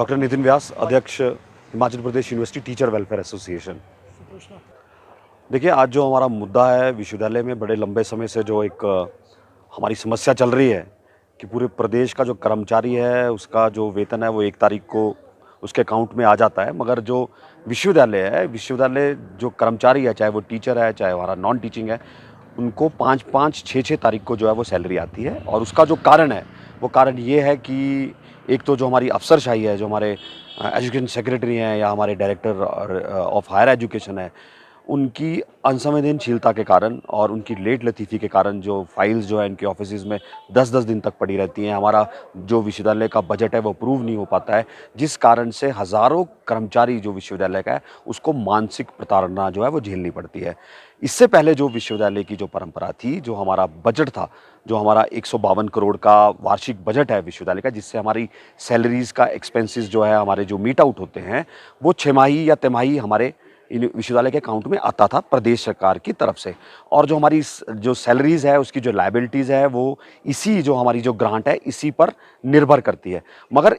Doctor Nitin व्यास, अध्यक्ष Himachal Pradesh university teacher welfare association. देखिए, आज जो हमारा मुद्दा है विश्वविद्यालय में बड़े लंबे समय से जो एक हमारी समस्या चल रही है कि पूरे प्रदेश का जो कर्मचारी है उसका जो वेतन है वो 1 तारीख को उसके अकाउंट में आ जाता है, मगर जो विश्वविद्यालय जो कर्मचारी है, चाहे वो टीचर है चाहे हमारा नॉन टीचिंग है, उनको 5-5, 6-6 तारीख को जो है वो सैलरी आती है। और उसका जो कारण है वो कारण ये है कि एक तो जो हमारी अफसरशाही है, जो हमारे एजुकेशन सेक्रेटरी हैं या हमारे डायरेक्टर ऑफ हायर एजुकेशन है, उनकी असंवेदनशीलता के कारण और उनकी लेट लतीफ़ी के कारण जो फाइल्स जो है इनके ऑफिसेज़ में 10-10 दिन तक पड़ी रहती हैं। हमारा जो विश्वविद्यालय का बजट है वो अप्रूव नहीं हो पाता है, जिस कारण से हज़ारों कर्मचारी जो विश्वविद्यालय का है उसको मानसिक प्रताड़ना जो है वो झेलनी पड़ती है। इससे पहले जो विश्वविद्यालय की जो परंपरा थी, जो हमारा बजट था, जो हमारा 152 करोड़ का वार्षिक बजट है विश्वविद्यालय का, जिससे हमारी सैलरीज़ का एक्सपेंसेस जो है, हमारे जो मीट आउट होते हैं, वो छमाही या तिमाही हमारे विश्वविद्यालय के अकाउंट में आता था प्रदेश सरकार की तरफ से। और जो हमारी जो सैलरीज़ है उसकी जो लायबिलिटीज़ है वो इसी जो हमारी जो ग्रांट है इसी पर निर्भर करती है। मगर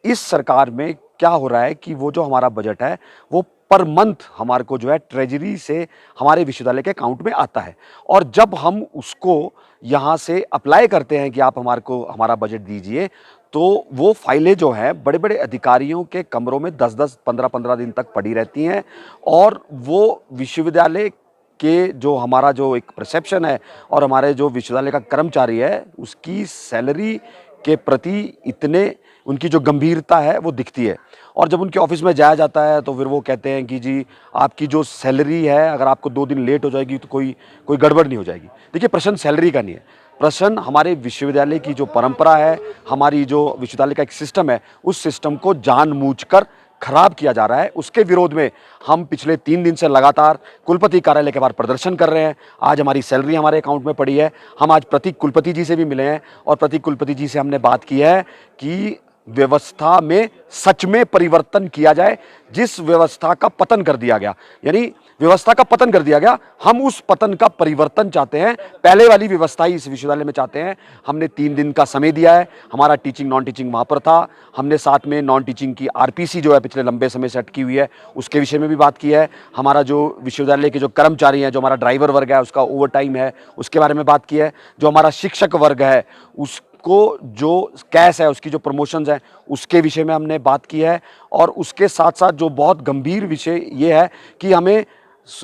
इस सरकार में क्या हो रहा है कि वो जो हमारा बजट है वो पर मंथ हमारे को जो है ट्रेजरी से हमारे विश्वविद्यालय के अकाउंट में आता है, और जब हम उसको यहाँ से अप्लाई करते हैं कि आप हमारे को हमारा बजट दीजिए, तो वो फाइलें जो हैं बड़े-बड़े अधिकारियों के कमरों में 10-10, 15-15 दिन तक पड़ी रहती हैं। और वो विश्वविद्यालय के जो हमारा जो एक परसेप्शन है और हमारे जो विश्वविद्यालय का कर्मचारी है उसकी सैलरी के प्रति इतने उनकी जो गंभीरता है वो दिखती है। और जब उनके ऑफिस में जाया जाता है तो फिर वो कहते हैं कि जी आपकी जो सैलरी है, अगर आपको 2 दिन लेट हो जाएगी तो कोई गड़बड़ नहीं हो जाएगी। देखिए, प्रश्न सैलरी का नहीं है, प्रश्न हमारे विश्वविद्यालय की जो परंपरा है, हमारी जो विश्वविद्यालय का एक सिस्टम है, उस सिस्टम को जानबूझकर खराब किया जा रहा है। उसके विरोध में हम पिछले 3 दिन से लगातार कुलपति कार्यालय के बाहर प्रदर्शन कर रहे हैं। आज हमारी सैलरी हमारे अकाउंट में पड़ी है। हम आज प्रतीक कुलपति जी से भी मिले हैं और प्रतीक कुलपति जी से हमने बात की है कि व्यवस्था में सच में परिवर्तन किया जाए। जिस व्यवस्था का पतन कर दिया गया, यानी व्यवस्था का पतन कर दिया गया, हम उस पतन का परिवर्तन चाहते हैं। पहले वाली व्यवस्था ही इस विश्वविद्यालय में चाहते हैं। हमने 3 दिन का समय दिया है। हमारा टीचिंग नॉन टीचिंग वहाँ पर था। हमने साथ में नॉन टीचिंग की आरपीसी जो है पिछले लंबे समय से अटकी हुई है, उसके विषय में भी बात की है। हमारा जो विश्वविद्यालय के जो कर्मचारी हैं, जो हमारा ड्राइवर वर्ग है उसका ओवर टाइम है, उसके बारे में बात की है। जो हमारा शिक्षक वर्ग है उसको जो कैश है, उसकी जो प्रमोशंस हैं उसके विषय में हमने बात की है। और उसके साथ साथ जो बहुत गंभीर विषय ये है कि हमें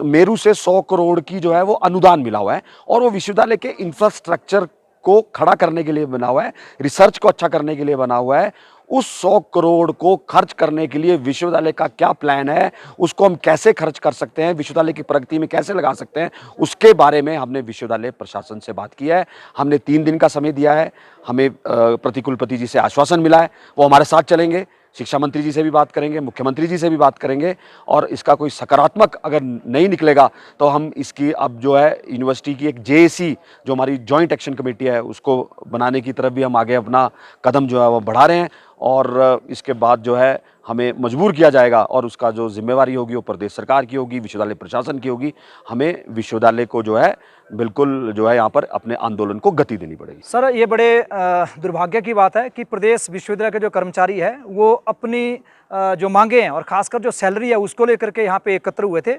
मेरू से 100 करोड़ की जो है वो अनुदान मिला हुआ है, और वो विश्वविद्यालय के इंफ्रास्ट्रक्चर को खड़ा करने के लिए बना हुआ है, रिसर्च को अच्छा करने के लिए बना हुआ है। उस 100 करोड़ को खर्च करने के लिए विश्वविद्यालय का क्या प्लान है, उसको हम कैसे खर्च कर सकते हैं, विश्वविद्यालय की प्रगति में कैसे लगा सकते हैं, उसके बारे में हमने विश्वविद्यालय प्रशासन से बात की है। हमने 3 दिन का समय दिया है। हमें प्रतिकुलपति जी से आश्वासन मिला है, वो हमारे साथ चलेंगे। शिक्षा मंत्री जी से भी बात करेंगे, मुख्यमंत्री जी से भी बात करेंगे, और इसका कोई सकारात्मक अगर नहीं निकलेगा तो हम इसकी अब जो है यूनिवर्सिटी की एक जेएसी जो हमारी जॉइंट एक्शन कमेटी है उसको बनाने की तरफ भी हम आगे अपना कदम जो है वो बढ़ा रहे हैं। और इसके बाद जो है हमें मजबूर किया जाएगा और उसका जो जिम्मेवारी होगी वो प्रदेश सरकार की होगी, विश्वविद्यालय प्रशासन की होगी। हमें विश्वविद्यालय को जो है बिल्कुल जो है यहाँ पर अपने आंदोलन को गति देनी पड़ेगी। सर, ये बड़े दुर्भाग्य की बात है कि प्रदेश विश्वविद्यालय के जो कर्मचारी है वो अपनी जो मांगे हैं और खासकर जो सैलरी है उसको लेकर के यहाँ पे एकत्र हुए थे।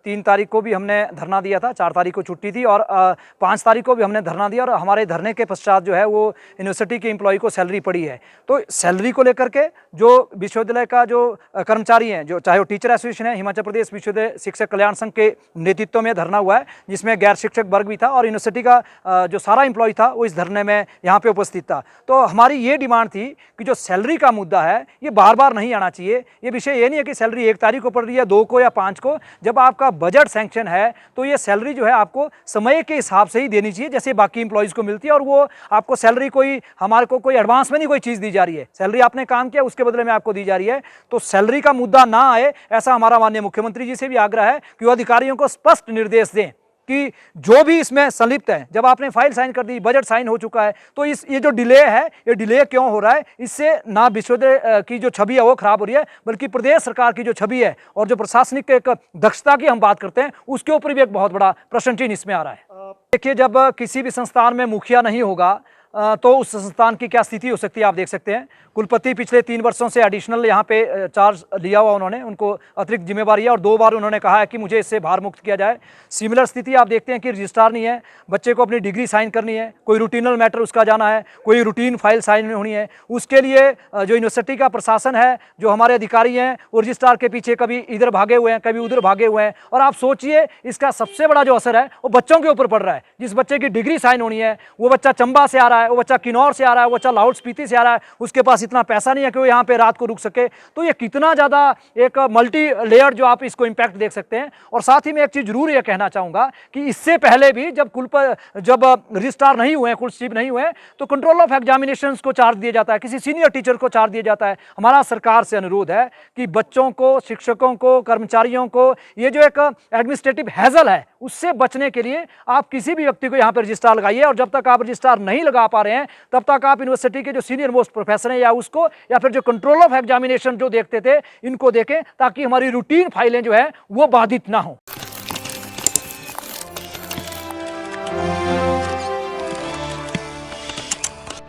3 तारीख को भी हमने धरना दिया था, 4 तारीख को छुट्टी थी और 5 तारीख को भी हमने धरना दिया, और हमारे धरने के पश्चात जो है वो यूनिवर्सिटी के एम्प्लॉय को सैलरी पड़ी है। तो सैलरी को लेकर के जो विश्वविद्यालय का जो कर्मचारी हैं, जो चाहे वो टीचर एसोसिएशन है, हिमाचल प्रदेश विश्वविद्यालय शिक्षक कल्याण संघ के नेतृत्व में धरना हुआ है, जिसमें गैर शिक्षक वर्ग भी था और यूनिवर्सिटी का जो सारा एम्प्लॉय था वो इस धरने में यहाँ पे उपस्थित था। तो हमारी ये डिमांड थी कि जो सैलरी का मुद्दा है ये बार बार नहीं आना चाहिए। ये विषय ये नहीं है कि सैलरी 1 तारीख को पड़ रही है, 2 को या 5 को। जब आपका बजट सैंक्शन है तो ये सैलरी जो है आपको समय के हिसाब से ही देनी चाहिए, जैसे बाकी एम्प्लॉइज को मिलती है। और वो आपको सैलरी कोई हमारे को कोई एडवांस में नहीं कोई चीज़ दी जा रही है। सैलरी आपने काम किया उसके बदले में आपको दी जा रही है। तो सैलरी का मुद्दा ना आए, ऐसा हमारा माननीय मुख्यमंत्री जी से भी आग्रह है कि वो अधिकारियों को स्पष्ट निर्देश दें कि जो भी इसमें संलिप्त है, जब आपने फाइल साइन कर दी, बजट साइन हो चुका है, तो ये जो डिले है, ये डिले क्यों हो रहा है? इससे ना विश्वविद्यालय की जो छवि है वो खराब हो रही है, बल्कि प्रदेश सरकार की जो छवि है और जो प्रशासनिक एक दक्षता की हम बात करते हैं उसके ऊपर भी एक बहुत बड़ा प्रश्न चिन्ह इसमें आ रहा है। देखिए, जब किसी भी संस्थान में मुखिया नहीं होगा तो उस संस्थान की क्या स्थिति हो सकती है आप देख सकते हैं। कुलपति पिछले 3 वर्षों से एडिशनल यहाँ पे चार्ज लिया हुआ, उन्होंने उनको अतिरिक्त जिम्मेवारी है और 2 बार उन्होंने कहा है कि मुझे इससे भार मुक्त किया जाए। सिमिलर स्थिति आप देखते हैं कि रजिस्ट्रार नहीं है, बच्चे को अपनी डिग्री साइन करनी है, कोई रूटीनल मैटर उसका जाना है, कोई रूटीन फाइल साइन होनी है, उसके लिए जो यूनिवर्सिटी का प्रशासन है, जो हमारे अधिकारी हैं, वो रजिस्ट्रार के पीछे कभी इधर भागे हुए हैं, कभी उधर भागे हुए हैं। और आप सोचिए इसका सबसे बड़ा जो असर है वो बच्चों के ऊपर पड़ रहा है। जिस बच्चे की डिग्री साइन होनी है वो बच्चा चंबा से आ रहा है, वो बच्चा किन्नौर से आ रहा है, वो बच्चा लाहौल स्पीति से आ रहा है, उसके पास इतना पैसा नहीं है कि वो यहाँ पे रात को रुक सके। तो ये कितना ज़्यादा एक मल्टी लेयर जो आप इसको इम्पैक्ट देख सकते हैं। और साथ ही मैं एक चीज़ जरूर ये कहना चाहूँगा कि इससे पहले भी जब रजिस्ट्रार नहीं हुए, कुल चीफ नहीं हुए, तो कंट्रोल ऑफ एग्जामिनेशंस को चार्ज दिया जाता है, किसी सीनियर टीचर को चार्ज दिया जाता है। हमारा सरकार से अनुरोध है कि बच्चों को, शिक्षकों को, कर्मचारियों को ये जो एक एडमिनिस्ट्रेटिव हैजल है उससे बचने के लिए आप किसी भी व्यक्ति को यहाँ पर रजिस्ट्रार लगाइए। और जब तक आप रजिस्ट्रार नहीं लगा पा रहे हैं तब तक आप यूनिवर्सिटी के जो सीनियर मोस्ट प्रोफेसर हैं या उसको, या फिर जो कंट्रोल ऑफ एग्जामिनेशन जो देखते थे, इनको देखें, ताकि हमारी रूटीन फाइलें जो है वो बाधित ना हो।